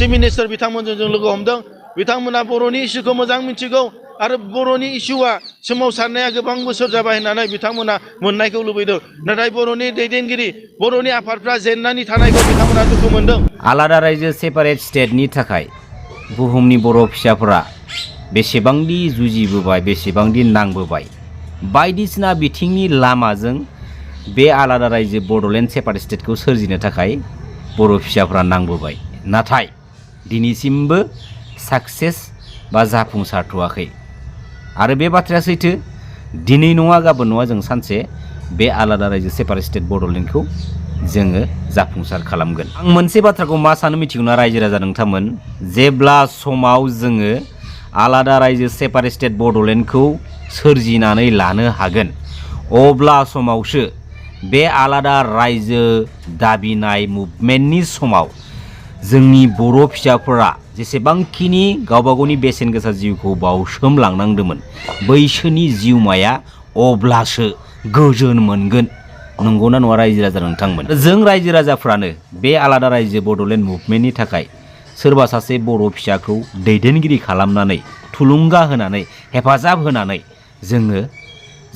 Chief minister बिथांमोनजों जों लोगो हमदों बिथांमोना बर'नि इस्युखौ मोजां मिथिगौ आरो बर'नि इस्युआ सोमावसारनाया गोबां बोसोर जाबाय होननानै बिथांमोना मोननायखौ लुबैदों नाथाय बर'नि दैदेनगिरि बर'नि आफादफ्रा जेननानै थानायखौ बिथांमोना दुखु मोनदों। आलादा रायजो सेपारेट स्टेटनि थाखाय बुहुमनि बर' फिसाफोरा बेसेबांदि जुजिबोबाय बेसेबांदि नांबोबाय बायदिसिना बिथिंनि लामाजों बे आलादा रायजो बड'लेण्ड सेपारेट स्टेटखौ सोरजिनो थाखाय बर' फिसाफोरा नांबोबाय नाथाय दिनैसिमबो साक्सेस बा जाफुंसारथ'वाखै आरो बे बाथ्राया सैथो दिनै नङा गाबोन नङा जों सानसे बे आलादा रायजो सेपारेट स्टेट बड'लेण्डखौ जोङो जाफुंसार खालामगोन। आं मोनसे बाथ्राखौ मा सानो मिथिगौना रायजो राजा नोंथांमोन जेब्ला समाव जोङो आलादा रायजो सेपारेट स्टेट बड'लेण्डखौ सोरजिनानै लानो हागोन अब्ला समावसो बे आलादा रायजो दाबिनाय मुभमेन्टनि समाव जोंनि बर' फिसाफोरा जेसेबांखिनि गावबा गावनि बेसेन गोसा जिउखौ बावसोमलांनांदोंमोन बैसोरनि जिउमाया अब्लासो गोजोन मोनगोन। नंगौना नङा रायजो राजा नोंथांमोन? जों रायजो राजाफ्रानो बे आलादा रायजो बड'लेण्ड मुभमेन्टनि थाखाय सोरबा सासे बर' फिसाखौ दैदेनगिरि खालामनानै थुलुंगा होनानै हेफाजाब होनानै जोङो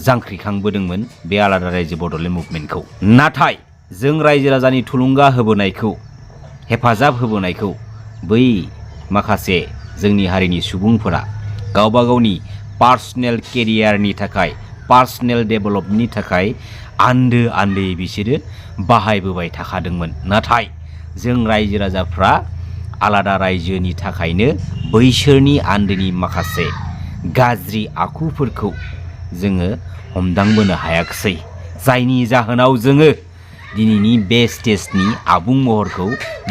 जांख्रिखांबोदोंमोन बे आलादा रायजो बड'लेण्ड मुभमेन्टखौ। नाथाय जों रायजो राजानि थुलुंगा होबोनायखौ हेफाजाब होबोनायखौ बै माखासे जोंनि हारिनि सुबुंफोरा गावबा गावनि पार्सनेल केरियारनि थाखाय पार्सनेल डेभेलपनि थाखाय आन्दो आन्दोयै बिसोरो बाहायबोबाय थाखादोंमोन। नाथाय जों रायजो राजाफ्रा आलादा रायजोनि थाखायनो बैसोरनि आन्दोनि माखासे गाज्रि आखुफोरखौ जोङो हमदांबोनो हायाखिसै जायनि जाहोनाव जोङो दिनैनि बे स्टेजनि आबुं महरखौ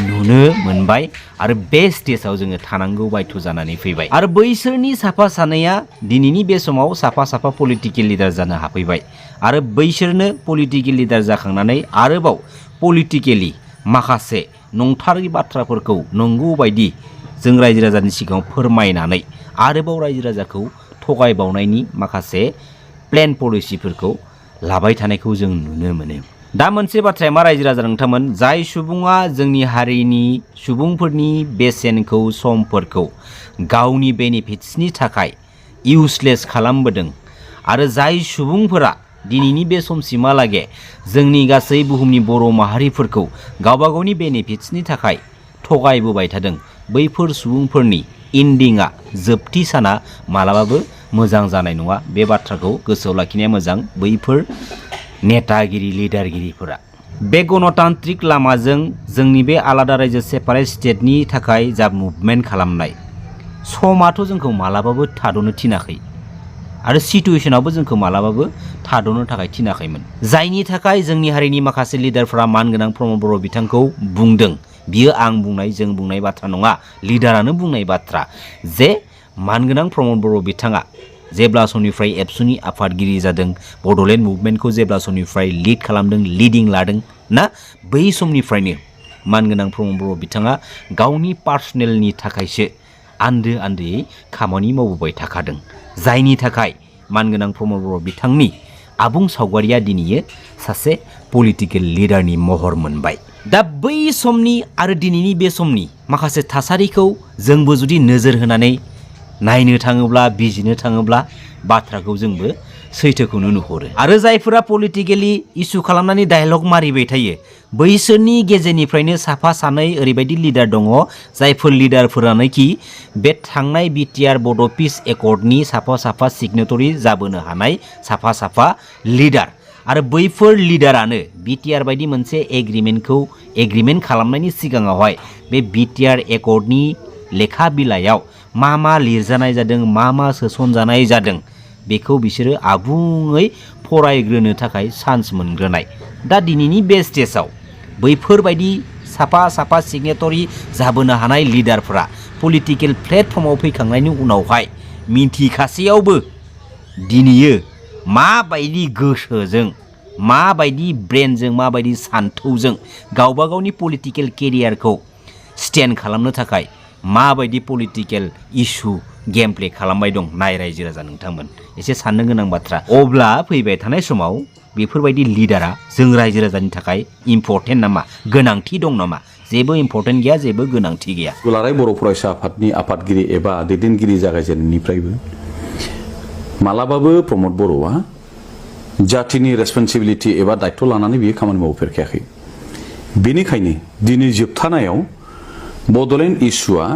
नुनो मोनबाय आरो बे स्टेजाव जोङो थानांगौ बायध' जानानै फैबाय आरो बैसोरनि साफा सानैया दिनैनि बे समाव साफा साफा पलिटिकेल लिडार जानो हाफैबाय आरो बैसोरनो पलिटिकेल लिडार जाखांनानै आरोबाव पलिटिकेलि माखासे नंथारै बाथ्राफोरखौ नंगौ बायदि जों रायजो राजानि सिगाङाव फोरमायनानै आरोबाव रायजो राजाखौ थगायबावनायनि माखासे प्लेन पलिसिफोरखौ लाबाय थानायखौ जों नुनो मोनो। दा मोनसे बाथ्राया मा रायजो राजा नोंथांमोन जाय सुबुङा जोंनि हारिनि सुबुंफोरनि बेसेनखौ समफोरखौ गावनि बेनिफिट्सनि थाखाय इउसलेस खालामबोदों आरो जाय सुबुंफोरा दिनैनि बे समसिमहालागै जोंनि गासै बुहुमनि बर' माहारिफोरखौ गावबा गावनि बेनिफिट्सनि थाखाय थगायबोबाय थादों बैफोर सुबुंफोरनि इन्डिंआ जोबथि साना मालाबाबो मोजां जानाय नङा बे बाथ्राखौ गोसोआव लाखिनाया मोजां। बैफोर नेतागिरि लिडारगिरिफोरा बे गणतान्त्रिक लामाजों जोंनि बे आलादा रायजो सेपारेट स्टेटनि थाखाय जा मुभमेन्ट खालामनाय समाथ' जोंखौ मालाबाबो थाद'नो थिनाखै आरो सिटुवेसनावबो जोंखौ मालाबाबो थाद'नो थाखाय थिनाखैमोन जायनि थाखाय जोंनि हारिनि माखासे लिडारफोरा मानगोनां प्रमद बर' बिथांखौ बुंदों बियो आं बुंनाय जों बुंनाय बाथ्रा नङा लिडारानो बुंनाय बाथ्रा जे मानगोनां प्रमद बर' बिथाङा जेब्ला समनिफ्राय एबसुनि आफादगिरि जादों बड'लेण्ड मुभमेन्टखौ जेब्ला समनिफ्राय लिड खालामदों लिडिं लादों ना बै समनिफ्रायनो मानगोनां प्रमद बर' बिथाङा गावनि पार्सनेलनि थाखायसो आन्दो आन्दोयै खामानि मावबोबाय थाखादों जायनि थाखाय मानगोनां प्रमद बर' बिथांनि आबुं सावगारिया दिनैयो सासे पलिटिकेल लिडारनि महर मोनबाय। दा बै समनि आरो दिनैनि बे समनि माखासे थासारिखौ जोंबो जुदि नोजोर होनानै नायनो थाङोब्ला बिजिरनो थाङोब्ला बाथ्राखौ जोंबो सैथोखौनो नुहुरो आरो जायफोरा पलिटिकेलि इसु खालामनानै डायलग मारिबाय थायो बैसोरनि गेजेरनिफ्रायनो साफा सानै ओरैबायदि लिडार दङ जायफोर लिडारफोरानोखि बे थांनाय बिटिआर बड' पिस एकर्डनि साफा साफा सिगनेटरि जाबोनो हानाय साफा साफा लिडार आरो बैफोर लिडारानो बिटिआर बायदि मोनसे एग्रिमेन्ट खालामनायनि सिगाङावहाय बे बिटिआर एकर्डनि लेखा बिलाइयाव मा लिरजानाय जादों मा सोसनजानाय जादों बेखौ बिसोरो आबुङै फरायग्रोनो थाखाय चान्स मोनग्रोनाय। दा दिनैनि बे स्टेजाव बैफोरबायदि साफा साफा सिगनेटरि जाबोनो हानाय लिडारफोरा पलिटिकेल प्लेटफर्माव फैखांनायनि उनावहाय मिन्थिखासेयावबो दिनैयो माबायदि गोसोजों माबायदि ब्रेनजों माबायदि सान्थौजों गावबा गावनि पलिटिकेल केरियारखौ स्टेन्ड खालामनो थाखाय माबायदि पलिटिकेल इस्यु गेम प्ले खालामबाय दं नाय रायजो राजा नोंथांमोन एसे साननो गोनां बाथ्रा। अब्ला फैबाय थानाय समाव बेफोरबायदि लिडारा जों रायजो राजानि थाखाय इम्परटेन्ट नामा गोनांथि दं नामा जेबो इम्पर्टेन्ट गैया जेबो गोनांथि गैया। दुलाराय बर' फरायसा आफादनि आफादगिरि एबा दैदेनगिरि जागायजेननायनिफ्रायबो मालाबाबो प्रमद बर'आ जातिनि रेसपन्सिबिलिटि एबा दायित्व लानानै बियो खामानि मावफेरखायाखै। बेनिखायनो दिनै जोबथानायाव बड'लेण्ड इस्युआ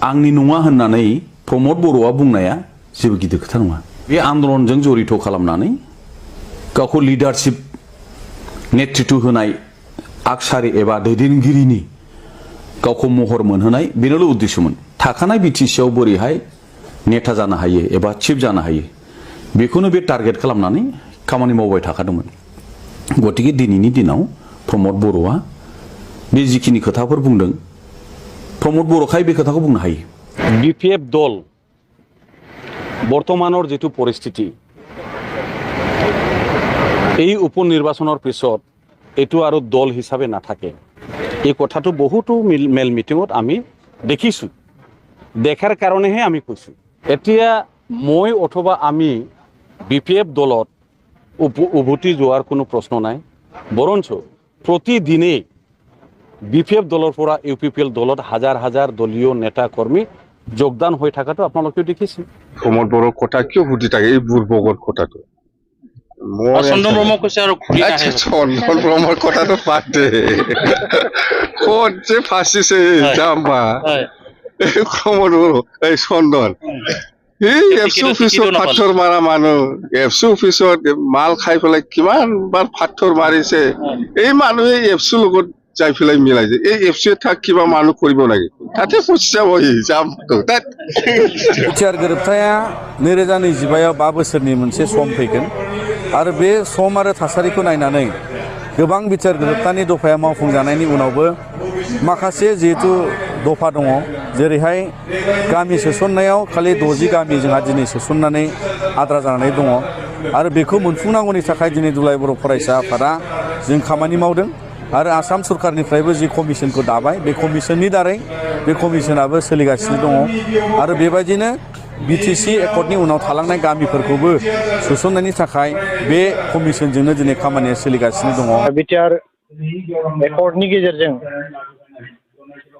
आंनि नङा होननानै प्रमद बर'आ बुंनाया जेबो गिदिर खोथा नङा। बे आन्दलनजों जड़ित खालामनानै गावखौ लिडारशिप नेतृत्व होनाय आगसारि एबा दैदेनगिरिनि गावखौ महर मोनहोनाय बेनोल' उद्देश्यमोन। थाखानाय बिटिसिआव बोरैहाय नेता जानो हायो एबा चिफ जानो हायो बेखौनो बे टारगेट खालामनानै खामानि मावबाय थाखादोंमोन। गतिके दिनैनि दिनाव प्रमद बर'आ बे जिखिनि खोथाफोर बुंदों प्रमद बर'खाय बे खोथाखौ बुंनो हायो। বিপিএফ দল বর্তমানৰ যেটো পৰিস্থিতি এই উপনিৰ্বাচনৰ পিছত এইটো আৰু দল হিচাপে নাথাকে। এই কথাটো বহুতো মেল মিটিঙত আমি দেখিছোঁ। দেখাৰ কাৰণেহে আমি কৈছোঁ। এতিয়া মই অথবা আমি বিপিএফ দলত উভতি যোৱাৰ কোনো প্ৰশ্ন নাই। বৰঞ্চ প্ৰতিদিনেই বিপিএফ দলৰ পৰা ইউপিপিএল দলত হাজাৰ হাজাৰ দলীয় নেতা কৰ্মী যোগদান হৈ থকাটো আপোনালোকেও দেখিছে। প্ৰমোদ বড়োৰ কথা কিয় সুধি থাকে এই বুৰ্বকৰ কথাটো? চন্দন ব্ৰহ্মক কৈছে আৰু ঘূৰি নাহে। চন্দন ব্ৰহ্মৰ কথাটো বাদ দে। ক'ত যে ফাঁচিছে জাম্বা প্ৰমোদ বড়ো এই চন্দন এই এফচি অফিচত পাথৰ মাৰা মানুহ, এফচি অফিচত মাল খাই পেলাই কিমান বাৰ পাথৰ মাৰিছে। এই মানুহে এফচিৰ লগত যাই পেলাই মিলাইছে। এই এফচি থাক কিবা মানুহ কৰিব লাগে তাতে খুচা বহি যাম। बिटिआर गोरोबथाया 2025 5 बोसोरनि मोनसे सम फैगोन आरो बे सम आरो थासारिखौ नायनानै गोबां बिटिआर गोरोबथानि दफाया मावफुंजानायनि उनावबो माखासे जिहेतु दफा दङ, जेरैहाय गामि सोसननायाव खालि 60 गामि जोंहा दिनै सोसननानै आद्रा जानानै दङ आरो बेखौ मोनफुंनांगौनि थाखाय दिनै दुलाराय बर' फरायसा आफादा जों खामानि मावदों आरो आसाम सरकारनिफ्रायबो जि कमिसनखौ दाबाय बे कमिसननि दारै बे कमिसनाबो सोलिगासिनो दङ आरो बेबायदिनो बिटिसि एकर्डनि उनाव थालांनाय गामिफोरखौबो सोसननायनि थाखाय बे कमिसनजोंनो दिनै खामानिया सोलिगासिनो दङ। बिटिआर एकर्डनि गेजेरजों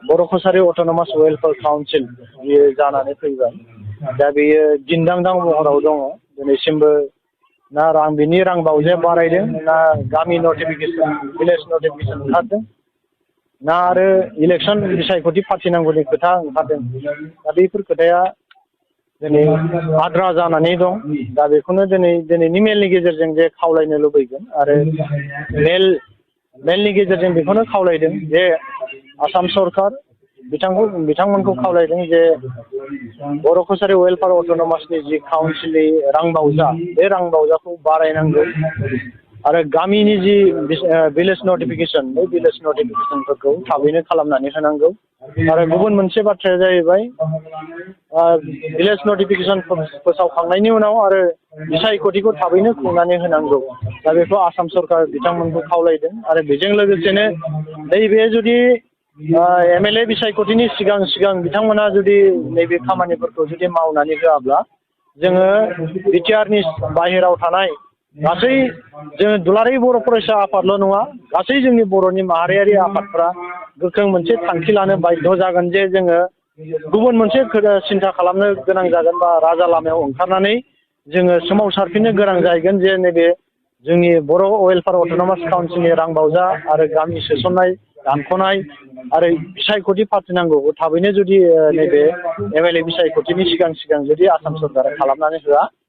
बर' कसारि अट'नमास वेलफेयार काउन्सिल बियो जानानै फैबाय। दा बेयो दिन्दांदां महराव दङ। दिनैसिमबो ना बिनि रां बावजाया बारायदों, ना गामि नटिफिकेसन भिलेज नटिफिकेसन ओंखारदों, ना आरो इलेक्सन बिसायख'थि फाथिनांगौनि खोथा ओंखारदों। दा बेफोर खोथाया दिनै आद्रा जानानै दं। दा बेखौनो दिनैनि मेलनि गेजेरजों जे खावलायनो लुबैगोन आरो मेलनि गेजेरजों बेखौनो खावलायदों जे आसाम सरकार बिथांमोनखौ खावलायदों जे बर' कसारि वेलफेयार अट'नमासनि जि काउन्सिलनि रां बावजा बे रां बावजाखौ बारायनांगौ आरो गामिनि जि भिलेज नटिफिकेसन बे भिलेज नटिफिकेसनफोरखौ थाबैनो खालामनानै होनांगौ। आरो गुबुन मोनसे बाथ्राया जाहैबाय भिलेज नटिफिकेसन फोसावखांनायनि उनाव आरो बिसायख'थिखौ थाबैनो खुंनानै होनांगौ। दा बेखौ आसाम सरकार बिथांमोनखौ खावलायदों आरो बेजों लोगोसेनो नैबे जुदि एमएलए बिसायख'थिनि सिगां बिथांमोना जुदि नैबे खामानिफोरखौ जुदि मावनानै होआब्ला जोङो बिटिआरनि बाहेराव थानाय गासै जोङो दुलाराय बर' फरायसा आफादल' नङा, गासै जोंनि बर'नि माहारियारि आफादफ्रा गोख्रों मोनसे थांखि लानो बाध्य जागोन जे जोङो गुबुन मोनसे सिन्था खालामनो गोनां जागोन बा राजा लामायाव ओंखारनानै जोङो सोमावसारफिननो गोनां जाहैगोन जे नैबे जोंनि बर' वेलफेयार अट'नमास काउन्सिलनि रां बावजा आरो गामि सोसननाय दानख'नाय आरो बिसायख'थि फाथिनांगौ थाबैनो जुदि नैबे एमएलए बिसायख'थिनि सिगां जुदि आसाम सरकारा खालामनानै होआ